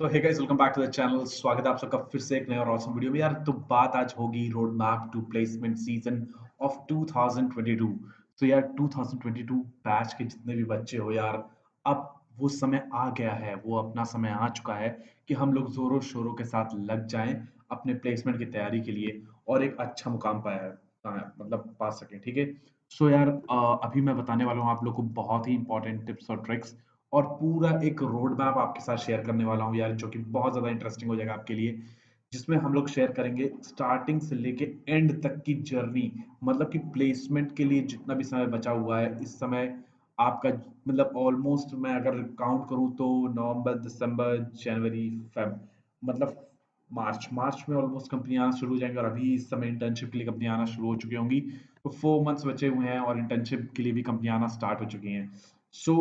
तो hey guys welcome back to the channel. स्वागत है आप सबका फिर से एक नए और ऑसम वीडियो में। यार तो बात आज होगी road map to placement season of 2022। तो यार 2022 बैच के जितने भी बच्चे हो यार, अब वो समय आ गया है, वो अपना समय आ चुका है कि हम लोग जोरों शोरों के साथ लग जाएं अपने प्लेसमेंट की तैयारी के लिए और एक अच्छा मुकाम मतलब पा सकें। ठीक है। सो यार अभी मैं बताने वाला हूँ आप लोग को बहुत ही इंपॉर्टेंट टिप्स और ट्रिक्स और पूरा एक रोड मैप आपके साथ शेयर करने वाला हूँ यार, जो कि बहुत ज़्यादा इंटरेस्टिंग हो जाएगा आपके लिए। जिसमें हम लोग शेयर करेंगे स्टार्टिंग से लेके एंड तक की जर्नी, मतलब कि प्लेसमेंट के लिए जितना भी समय बचा हुआ है इस समय आपका, मतलब ऑलमोस्ट मैं अगर काउंट करूँ तो नवंबर, दिसंबर, जनवरी, फेब, मतलब मार्च मार्च में ऑलमोस्ट कंपनियां आना शुरू हो जाएंगी और अभी इस समय इंटर्नशिप के लिए कंपनियां आना शुरू हो चुकी होंगी। तो 4 मंथ्स बचे हुए हैं और इंटर्नशिप के लिए भी कंपनियां आना स्टार्ट हो चुकी हैं। सो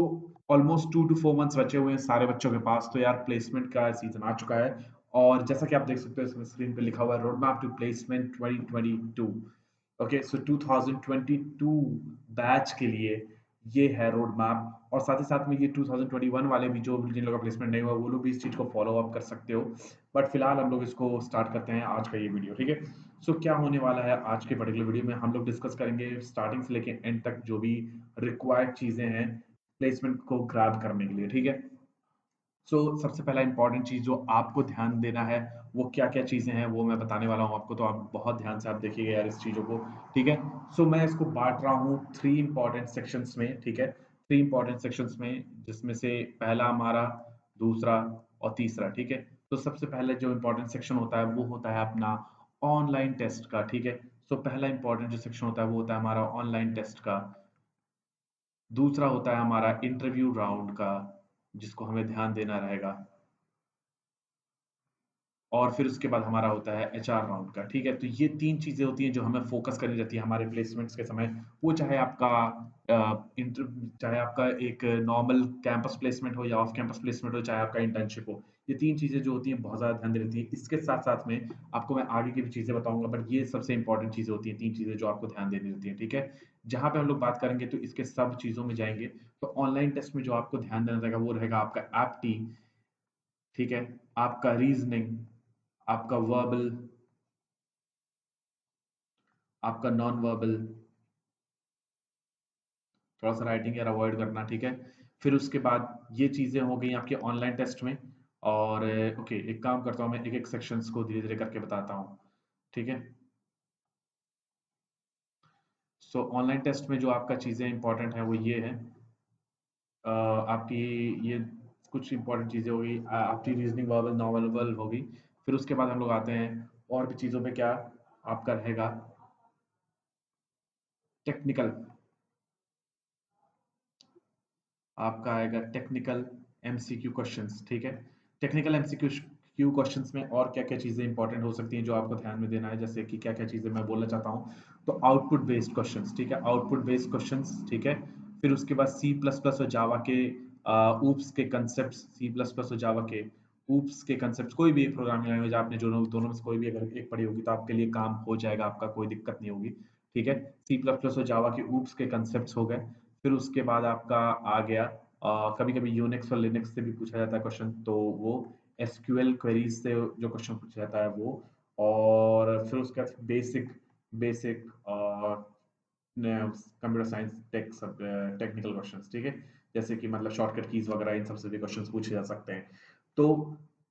ऑलमोस्ट 2 to 4 मंथ्स बचे हुए हैं सारे बच्चों के पास। तो यार प्लेसमेंट का सीजन आ चुका है और जैसा कि आप देख सकते हो इसमें स्क्रीन पे लिखा हुआ है road map to placement 2022। Okay, so 2022 batch के लिए ये है रोड मैप, और साथ ही साथ में ये 2021 वाले भी जो जिन लोगों का प्लेसमेंट नहीं हुआ वो लोग भी इस चीज को फॉलो अप कर सकते हो। बट फिलहाल हम लोग इसको स्टार्ट करते हैं आज का ये वीडियो। ठीक है। सो क्या होने वाला है आज के पर्टिकुलर वीडियो में, हम लोग डिस्कस करेंगे स्टार्टिंग से लेके एंड तक जो भी रिक्वायर्ड चीजें हैं प्लेसमेंट को ग्रैब करने के लिए। ठीक है। सो सबसे पहला इंपॉर्टेंट चीज जो आपको ध्यान देना है वो क्या क्या चीजें हैं वो मैं बताने वाला हूँ आपको, तो आप बहुत ध्यान से आप देखिएगा यार इस चीजों को। ठीक है। सो मैं इसको बांट रहा हूँ थ्री इंपॉर्टेंट सेक्शंस में। ठीक है। थ्री इंपॉर्टेंट सेक्शंस में, जिसमें से पहला हमारा, दूसरा और तीसरा। ठीक है। तो सबसे पहले जो इंपॉर्टेंट सेक्शन होता है वो होता है अपना ऑनलाइन टेस्ट का। ठीक है। सो पहला इंपॉर्टेंट जो सेक्शन होता है वो होता है हमारा ऑनलाइन टेस्ट का। दूसरा होता है हमारा इंटरव्यू राउंड का, जिसको हमें ध्यान देना रहेगा। और फिर उसके बाद हमारा होता है एचआर राउंड का। ठीक है। तो ये तीन चीजें होती हैं जो हमें फोकस करनी रहती है हमारे प्लेसमेंट्स के समय। वो चाहे आपका चाहे आपका एक नॉर्मल कैंपस प्लेसमेंट हो या ऑफ कैंपस प्लेसमेंट हो, चाहे आपका इंटर्नशिप हो, ये तीन चीजें जो होती हैं बहुत ज्यादा ध्यान देनी रहती है। इसके साथ साथ में आपको मैं आगे की भी चीजें बताऊंगा, बट ये सबसे इंपॉर्टेंट चीजें होती हैं, तीन चीजें जो आपको ध्यान देनी रहती है। ठीक है। जहां पे हम लोग बात करेंगे तो इसके सब चीजों में जाएंगे। तो ऑनलाइन टेस्ट में जो आपको ध्यान देना रहेगा वो रहेगा आपका एप्टी। ठीक है। आपका रीजनिंग, आपका वर्बल, आपका नॉन वर्बल, थोड़ा सा राइटिंग यार अवॉइड करना। ठीक है। फिर उसके बाद ये चीजें हो गई आपके ऑनलाइन टेस्ट में। और ओके, एक काम करता हूँ मैं एक एक सेक्शंस को धीरे धीरे करके बताता हूँ। ठीक है। सो ऑनलाइन टेस्ट में जो आपका चीजें इंपॉर्टेंट है वो ये है, आपकी ये कुछ इंपॉर्टेंट चीजें होगी, आपकी रीजनिंग वर्बल नॉन वर्बल होगी। फिर उसके बाद हम लोग आते हैं और भी चीजों पे, क्या आपका रहेगा टेक्निकल, आपका आएगा टेक्निकल एमसीक्यू क्वेश्चंस। ठीक है। टेक्निकल एमसीक्यू क्वेश्चंस में और क्या क्या चीजें इंपॉर्टेंट हो सकती हैं जो आपको ध्यान में देना है, जैसे कि क्या क्या चीजें मैं बोलना चाहता हूँ। तो आउटपुट बेस्ड क्वेश्चंस। ठीक है। Output based questions. ठीक है। फिर उसके बाद सी प्लस प्लस और जावा के ऊप्स के कंसेप्ट, सी प्लस प्लस और जावा के ऊप्स के कंसेप्ट, कोई भी एक प्रोग्रामिंग लैंग्वेज आपने जो दोनों में से कोई भी अगर एक पढ़ी होगी तो आपके लिए काम हो जाएगा, आपका कोई दिक्कत नहीं होगी। ठीक है। सी प्लस प्लस और जावा के ऊप्स के कंसेप्ट हो गए। फिर उसके बाद आपका आ गया, कभी कभी यूनिक्स और लिनक्स से भी पूछा जाता है क्वेश्चन, तो वो एसक्यूएल क्वेरीज से जो क्वेश्चन पूछा जाता है वो। और फिर उसके बाद basic basic computer science tech सब टेक्निकल क्वेश्चंस। ठीक है। जैसे कि मतलब शॉर्टकट कीज वगैरह, इन सबसे भी क्वेश्चंस पूछे जा सकते हैं। तो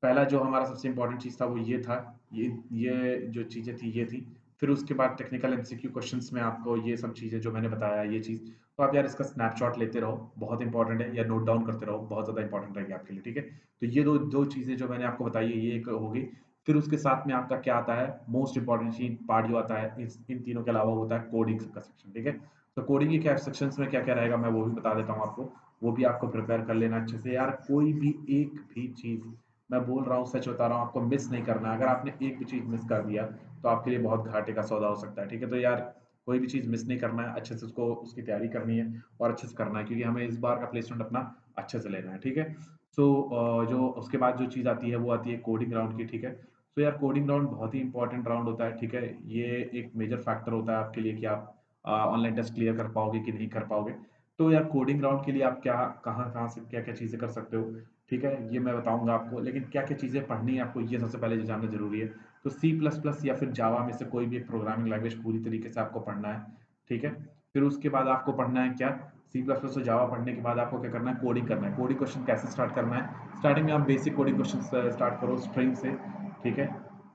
पहला जो हमारा सबसे इंपॉर्टेंट चीज था वो ये था, ये जो चीजें थी ये थी। फिर उसके बाद टेक्निकल एमसीक्यू क्वेश्चंस में आपको ये सब चीजें जो मैंने बताया ये चीज, तो आप यार इसका स्नैपशॉट लेते रहो, बहुत इंपॉर्टेंट है, या नोट डाउन करते रहो, बहुत ज्यादा इंपॉर्टेंट रहेगी आपके लिए। ठीक है। तो ये दो दो चीजें जो मैंने आपको बताई है ये एक होगी। फिर उसके साथ में आपका क्या आता है, मोस्ट इंपॉर्टेंट चीज पार्ट जो आता है इन तीनों के अलावा होता है कोडिंग का सेक्शन। ठीक है। तो कोडिंग के क्या सेक्शंस में क्या क्या रहेगा मैं वो भी बता देता हूँ आपको, वो भी आपको प्रिपेयर कर लेना अच्छे से यार। कोई भी एक भी चीज, मैं बोल रहा हूँ सच बता रहा हूँ, आपको मिस नहीं करना है। अगर आपने एक भी चीज मिस कर दिया तो आपके लिए बहुत घाटे का सौदा हो सकता है। ठीक है। तो यार कोई भी चीज मिस नहीं करना है, अच्छे से उसको उसकी तैयारी करनी है और अच्छे से करना है, क्योंकि हमें इस बार का प्लेसमेंट अपना अच्छे से लेना है। ठीक है। सो जो उसके बाद जो चीज आती है वो आती है कोडिंग राउंड की। ठीक है। तो यार कोडिंग राउंड बहुत ही इंपॉर्टेंट राउंड होता है। ठीक है। ये एक मेजर फैक्टर होता है आपके लिए कि आप ऑनलाइन टेस्ट क्लियर कर पाओगे कि नहीं कर पाओगे। तो यार कोडिंग राउंड के लिए आप क्या कहाँ कहाँ से क्या क्या चीजें कर सकते हो। ठीक है, ये मैं बताऊंगा आपको, लेकिन क्या क्या चीज़ें पढ़नी है आपको ये सबसे पहले जानना जरूरी है। तो सी प्लस प्लस या फिर जावा में से कोई भी एक प्रोग्रामिंग लैंग्वेज पूरी तरीके से आपको पढ़ना है। ठीक है, फिर उसके बाद आपको पढ़ना है क्या, सी प्लस प्लस और जावा पढ़ने के बाद आपको क्या करना है, कोडिंग करना है। कोडिंग क्वेश्चन कैसे स्टार्ट करना है, स्टार्टिंग में आप बेसिक कोडिंग क्वेश्चन स्टार्ट करो स्ट्रिंग से। ठीक है,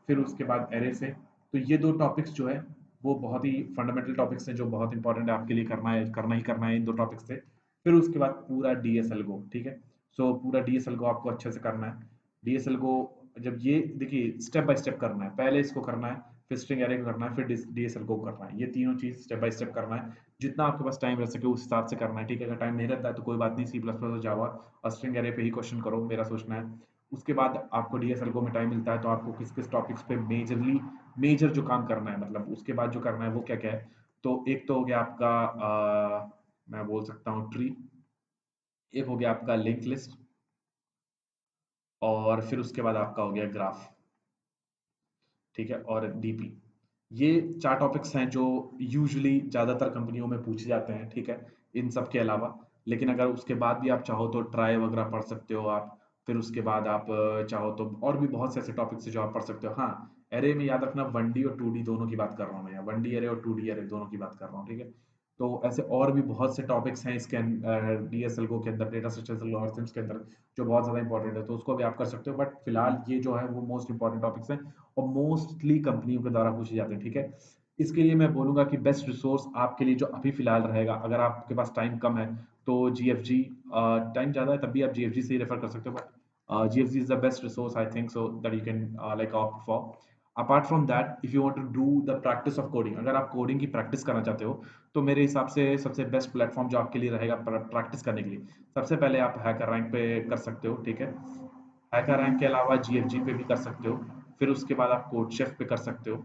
फिर उसके बाद एरे से। तो ये दो टॉपिक्स जो है वो बहुत ही फंडामेंटल टॉपिक्स हैं जो बहुत इंपॉर्टेंट है आपके लिए, करना ही करना है इन दो टॉपिक्स से। फिर उसके बाद पूरा डीएसएल को, ठीक है। सो पूरा डीएसएल को आपको अच्छे से करना है। डीएसएल को जब ये देखिए स्टेप बाय स्टेप करना है, पहले इसको करना है, फिर स्ट्रिंग एरे को करना है, फिर डीएसएल को करना है। ये तीनों चीज स्टेप बाय स्टेप करना है, जितना आपके पास टाइम रह सके उस हिसाब से करना है। ठीक है, अगर टाइम नहीं रहता है तो कोई बात नहीं, सी प्लस प्लस और जावा और स्ट्रिंग एरे पे ही क्वेश्चन करो, मेरा सोचना है। उसके बाद आपको डीएसएल को में टाइम मिलता है तो आपको किस किस टॉपिक्स पे मेजर जो काम करना है, मतलब उसके बाद जो करना है वो क्या क्या है। तो एक तो हो गया आपका मैं बोल सकता हूँ ट्री, एक हो गया आपका लिंक लिस्ट, और फिर उसके बाद आपका हो गया ग्राफ। ठीक है, और डीपी। ये चार टॉपिक्स हैं जो यूजुअली ज्यादातर कंपनियों में पूछे जाते हैं। ठीक है, इन सब के अलावा, लेकिन अगर उसके बाद भी आप चाहो तो ट्राई वगैरह पढ़ सकते हो आप। फिर उसके बाद आप चाहो तो और भी बहुत से ऐसे टॉपिक्स हैं जो आप पढ़ सकते हो। हाँ, एरे में याद रखना 1D और 2D दोनों की बात कर रहा हूँ मैं, 1D एरे और 2D एरे दोनों की बात कर रहा हूँ। ठीक है, तो ऐसे और भी बहुत से टॉपिक्स हैं इसके डीएसएल के अंदर, डेटा स्ट्रक्चर्स एल्गोरिथम्स के अंदर, जो बहुत ज़्यादा इंपॉर्टेंट है, तो उसको भी आप कर सकते हो। बट फिलहाल ये जो है वो मोस्ट इंपॉर्टेंट टॉपिक्स हैं और मोस्टली कंपनियों के द्वारा पूछे जाते हैं। ठीक है, इसके लिए मैं बोलूंगा कि बेस्ट रिसोर्स आपके लिए जो अभी फिलहाल रहेगा, अगर आपके पास टाइम कम है तो जीएफजी, टाइम ज़्यादा है तब भी आप जीएफजी से ही रेफर कर सकते हो, but GFG is the best resource I think so that you can like opt for. Apart from that, if you want to do the practice of coding, अगर आप कोडिंग की प्रैक्टिस करना चाहते हो तो मेरे हिसाब से सबसे बेस्ट प्लेटफॉर्म जो आपके लिए रहेगा प्रैक्टिस करने के लिए, सबसे पहले आप हैकर रैंक पे कर सकते हो। ठीक है, हैकर रैंक के अलावा जीएफजी पे भी कर सकते हो। फिर उसके बाद आप कोड शेफ पे कर सकते हो।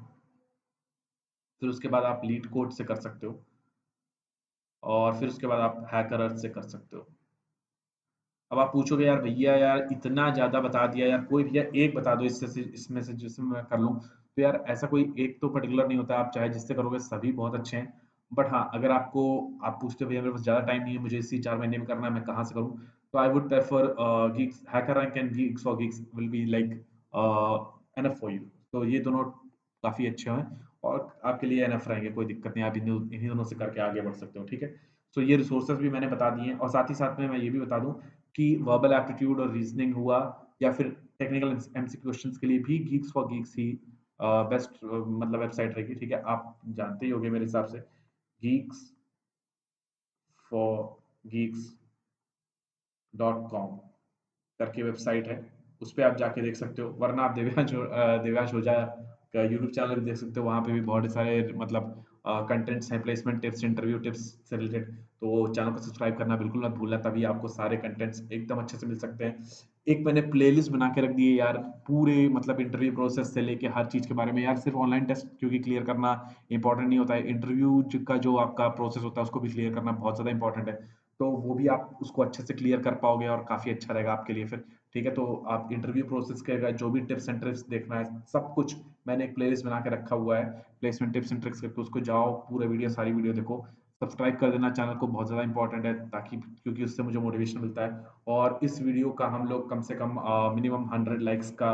फिर उसके बाद आप लीड कोड से कर सकते हो। और फिर उसके बाद आप हैकर अर्थ से कर सकते हो। अब आप पूछोगे यार भैया यार इतना ज्यादा बता दिया यार, कोई भैया एक बता दो इसमें से जिसमें मैं कर लूँ। तो यार ऐसा कोई एक तो पर्टिकुलर नहीं होता, आप चाहे जिससे करोगे सभी बहुत अच्छे हैं। बट हाँ, अगर आप पूछते हो भैया मेरे पास ज्यादा टाइम नहीं है, मुझे इसी 4 महीने में करना है, मैं कहाँ से करूँ, तो I would prefer Geeks, hacker rank and Geeks for Geeks will be like enough for you. तो ये दोनों काफी अच्छे हैं और आपके लिए एनफ रहेंगे, कोई दिक्कत नहीं, आप इन्हीं दोनों से करके आगे बढ़ सकते हो। ठीक है, तो ये रिसोर्सेज भी मैंने बता दिए हैं, और साथ ही साथ में मैं ये भी बता दूं कि वर्बल एप्टीट्यूड और रीजनिंग हुआ या फिर टेक्निकल एमसीक्यू क्वेश्चंस के लिए भी Geeks for Geeks he best मतलब वेबसाइट रहेगी। ठीक है, आप जानते ही होंगे मेरे हिसाब से, गीक्स फॉर गीक्स .com करके वेबसाइट है, उस पर आप जाके देख सकते हो। वरना आप देव्यांश ओझा का यूट्यूब चैनल भी देख सकते हो, वहाँ पे भी बहुत सारे मतलब कंटेंट्स हैं, प्लेसमेंट टिप्स, इंटरव्यू टिप्स से रिलेटेड। तो चैनल को सब्सक्राइब करना बिल्कुल मत भूलना, तभी आपको सारे कंटेंट्स एकदम अच्छे से मिल सकते हैं। एक मैंने प्लेलिस्ट बना के रख दी है यार, पूरे मतलब इंटरव्यू प्रोसेस से लेके हर चीज़ के बारे में यार। सिर्फ ऑनलाइन टेस्ट क्योंकि क्लियर करना इंपॉर्टेंट नहीं होता है, इंटरव्यू का जो आपका प्रोसेस होता है उसको भी क्लियर करना बहुत ज़्यादा इंपॉर्टेंट है। तो वो भी आप उसको अच्छे से क्लियर कर पाओगे और काफ़ी अच्छा रहेगा आपके लिए फिर। ठीक है, तो आप इंटरव्यू प्रोसेस के अगर जो भी टिप्स एंड ट्रिक्स देखना है, सब कुछ मैंने एक प्लेलिस्ट बना के रखा हुआ है, प्लेसमेंट टिप्स एंड ट्रिक्स करके, उसको जाओ पूरे वीडियो सारी वीडियो देखो। सब्सक्राइब कर देना चैनल को, बहुत ज़्यादा इंपॉर्टेंट है, ताकि क्योंकि उससे मुझे मोटिवेशन मिलता है। और इस वीडियो का हम लोग कम से कम मिनिमम 100 लाइक्स का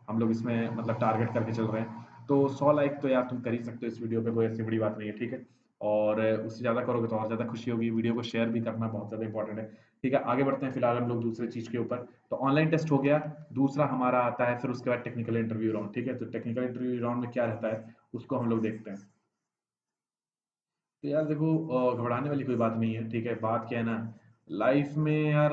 हम लोग इसमें मतलब टारगेट करके चल रहे हैं। तो 100 लाइक तो यार तुम कर ही सकते हो इस वीडियो पे, कोई ऐसी बड़ी बात नहीं है। ठीक है, और उससे ज़्यादा करोगे तो और ज़्यादा खुशी होगी। वीडियो को शेयर भी करना बहुत ज़्यादा इंपॉर्टेंट है। ठीक है, आगे बढ़ते हैं फिलहाल हम लोग दूसरे चीज़ के ऊपर। तो ऑनलाइन टेस्ट हो गया, दूसरा हमारा आता है फिर उसके बाद टेक्निकल इंटरव्यू राउंड। ठीक है, तो टेक्निकल इंटरव्यू राउंड में क्या रहता है उसको हम लोग देखते हैं। तो यार देखो, घबराने वाली कोई बात नहीं है। ठीक है, बात क्या है ना, लाइफ में यार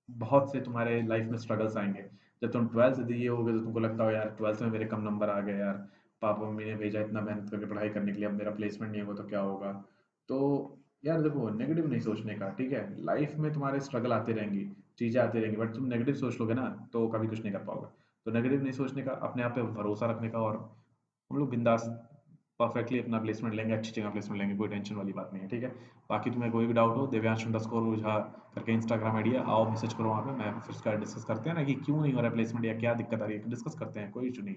बहुत से तुम्हारे लाइफ में स्ट्रगल्स आएंगे। जब तुम 12th दिए होगे तो तुमको लगता हो यार 12th में मेरे कम नंबर आ गए यार, पापा मम्मी ने भेजा इतना मेहनत करके पढ़ाई करने के लिए, अब मेरा प्लेसमेंट नहीं होगा तो क्या होगा। तो यार देखो, नेगेटिव नहीं सोचने का। ठीक है, लाइफ में तुम्हारे स्ट्रगल आते रहेंगी, चीजें आती रहेंगी, बट तुम नेगेटिव सोच लोगे ना तो कभी कुछ नहीं कर पाओगे। तो नेगेटिव नहीं सोचने का, अपने आप पे भरोसा रखने का, और हम लोग बिंदास परफेक्टली अपना प्लेसमेंट लेंगे, अच्छी जगह प्लेसमेंट लेंगे, कोई टेंशन वाली बात नहीं है। ठीक है, बाकी तुम्हें कोई भी डाउट हो, देव्यांश अंडरस्कोर ओझा करके इंस्टाग्राम आईडी है, आओ मैसेज करो वहाँ पे, मैं फिर उसका डिस्कस करते हैं ना कि क्यों नहीं हो रहा प्लेसमेंट या क्या दिक्कत आ रही है, डिस्कस करते हैं, कोई इशू नहीं।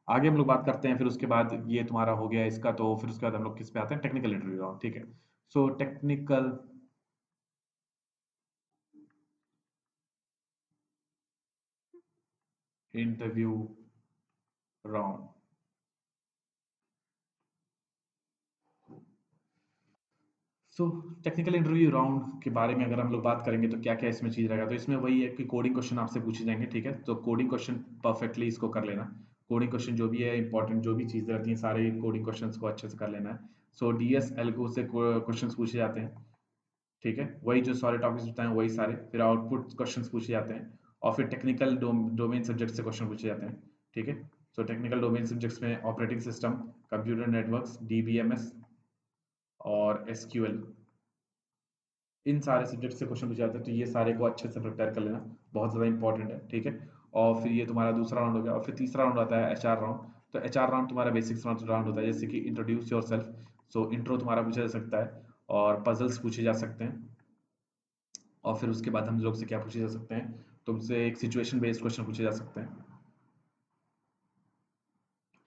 आगे हम लोग बात करते हैं। फिर उसके बाद ये तुम्हारा हो गया इसका, तो फिर उसके बाद हम लोग किस पे आते हैं, टेक्निकल इंटरव्यू राउंड। ठीक है, so technical interview round. So technical interview round के बारे में अगर हम लोग बात करेंगे तो क्या क्या इसमें चीज़ रहेगा, तो इसमें वही है कि कोडिंग क्वेश्चन आपसे पूछे जाएंगे, ठीक है। तो कोडिंग क्वेश्चन परफेक्टली इसको कर लेना। कोडिंग क्वेश्चन जो भी है इंपॉर्टेंट जो भी चीज़ें रहती हैं सारे कोडिंग क्वेश्चन को अच्छे से कर लेना है। सो डीएस एल्गो से क्वेश्चन पूछे जाते हैं, ठीक है। वही जो सारे टॉपिक्स बताए हैं वही सारे, फिर आउटपुट क्वेश्चन पूछे जाते हैं, और फिर टेक्निकल डोमेन सब्जेक्ट से क्वेश्चन पूछे जाते हैं, ठीक है। सो टेक्निकल डोमेन सब्जेक्ट्स में operating system, computer networks, DBMS और एसक्यूएल, इन सारे सब्जेक्ट से क्वेश्चन पूछे जाते हैं। तो ये सारे को अच्छे से प्रिपेयर कर लेना, बहुत ज़्यादा इंपॉर्टेंट है, ठीक है। और फिर ये तुम्हारा दूसरा राउंड हो गया, और फिर तीसरा राउंड आता है एचआर राउंड। तो एचआर राउंड तुम्हारा बेसिक्स राउंड होता है, जैसे कि introduce your self. So intro तुम्हारा पूछा जा सकता है, और पजल्स पूछे जा सकते हैं, और फिर उसके बाद हम लोग से क्या पूछे जा सकते हैं, तुमसे एक सिचुएशन बेस्ड क्वेश्चन पूछे जा सकते हैं,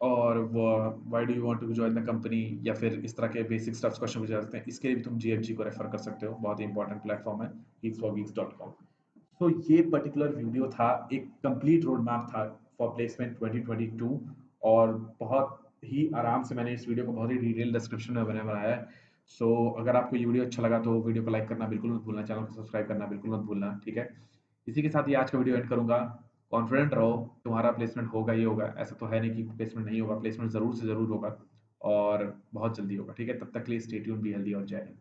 और वो why do you want to join the company, या फिर इस तरह के बेसिक स्टफ्स क्वेश्चन पूछे जा सकते हैं। इसके लिए भी तुम जीएफजी को रेफर कर सकते हो, बहुत ही इंपॉर्टेंट प्लेटफॉर्म है geeks4geeks.com। तो ये पर्टिकुलर वीडियो था, एक कंप्लीट रोड मैप था फॉर प्लेसमेंट 2022, और बहुत ही आराम से मैंने इस वीडियो को बहुत ही डिटेल डिस्क्रिप्शन में बनाया है। सो अगर आपको ये वीडियो अच्छा लगा तो वीडियो को लाइक करना बिल्कुल मत भूलना, चैनल को सब्सक्राइब करना बिल्कुल मत भूलना, ठीक है। इसी के साथ ही आज का वीडियो एंड करूंगा। कॉन्फिडेंट रहो, तुम्हारा प्लेसमेंट होगा ही होगा, ऐसा तो है नहीं कि प्लेसमेंट नहीं होगा, प्लेसमेंट जरूर से जरूर होगा, और बहुत जल्दी होगा, ठीक है। तब तक के लिए स्टे ट्यून्ड, बी हेल्दी और जय हिंद।